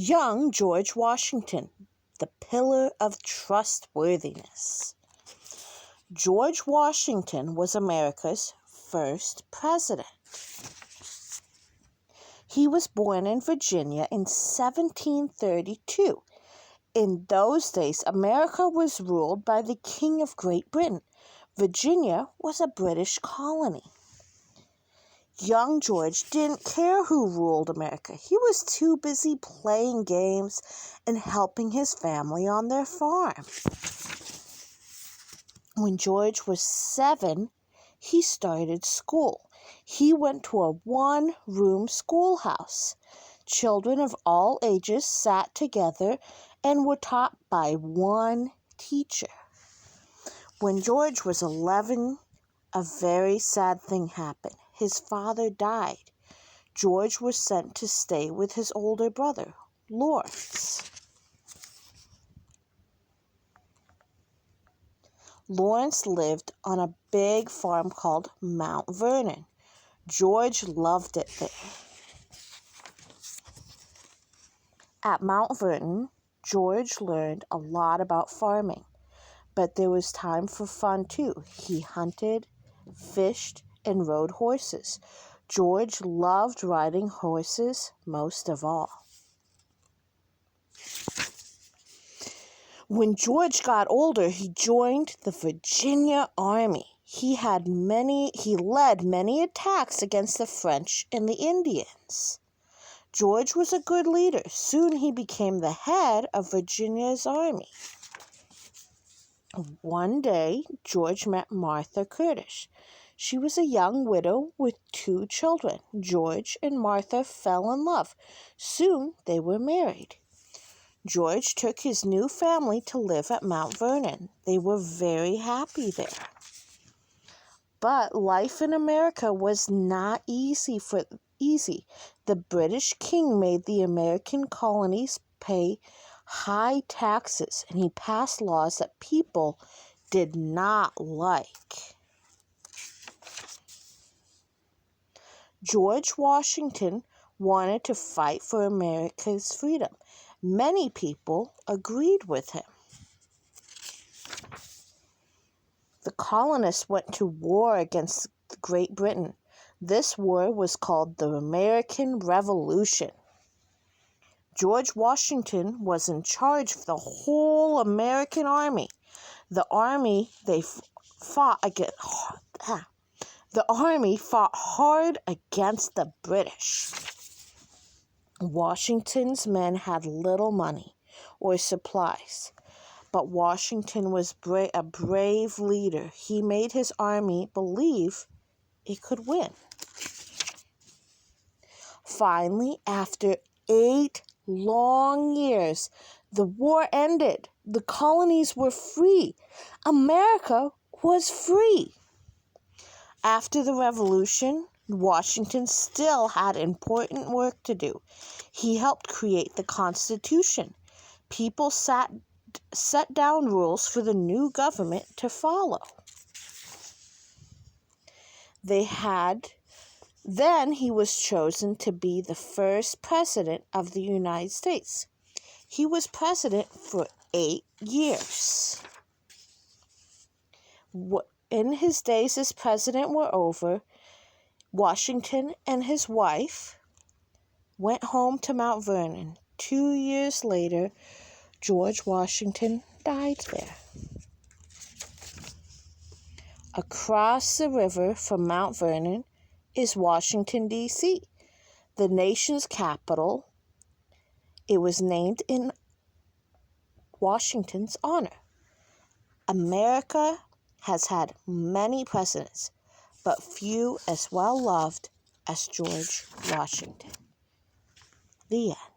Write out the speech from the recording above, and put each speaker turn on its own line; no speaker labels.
Young George Washington, the pillar of trustworthiness. George Washington was America's first president. He was born in Virginia in 1732. In those days, America was ruled by the King of Great Britain. Virginia was a British colony. Young George didn't care who ruled America. He was too busy playing games and helping his family on their farm. When George was 7, he started school. He went to a one-room schoolhouse. Children of all ages sat together and were taught by one teacher. When George was 11, a very sad thing happened. His father died. George was sent to stay with his older brother, Lawrence. Lawrence lived on a big farm called Mount Vernon. George loved it there. At Mount Vernon, George learned a lot about farming, but there was time for fun too. He hunted, fished, and rode horses. George loved riding horses most of all. When George got older, he joined the Virginia Army. He led many attacks against the French and the Indians. George was a good leader. Soon he became the head of Virginia's army. One day, George met Martha Curtis. She was a young widow with 2 children. George and Martha fell in love. Soon they were married. George took his new family to live at Mount Vernon. They were very happy there. But life in America was not easy. The British king made the American colonies pay high taxes, and he passed laws that people did not like. George Washington wanted to fight for America's freedom. Many people agreed with him. The colonists went to war against Great Britain. This war was called the American Revolution. George Washington was in charge of the whole American army. The army fought hard against the British. Washington's men had little money or supplies, but Washington was a brave leader. He made his army believe it could win. Finally, after 8 long years, the war ended. The colonies were free. America was free. After the Revolution, Washington still had important work to do. He helped create the Constitution. People set down rules for the new government to follow. Then he was chosen to be the first president of the United States. He was president for 8 years. In his days as president were over, Washington and his wife went home to Mount Vernon. 2 years later, George Washington died there. Across the river from Mount Vernon is Washington, D.C., the nation's capital. It was named in Washington's honor. America has had many presidents, but few as well loved as George Washington. The end.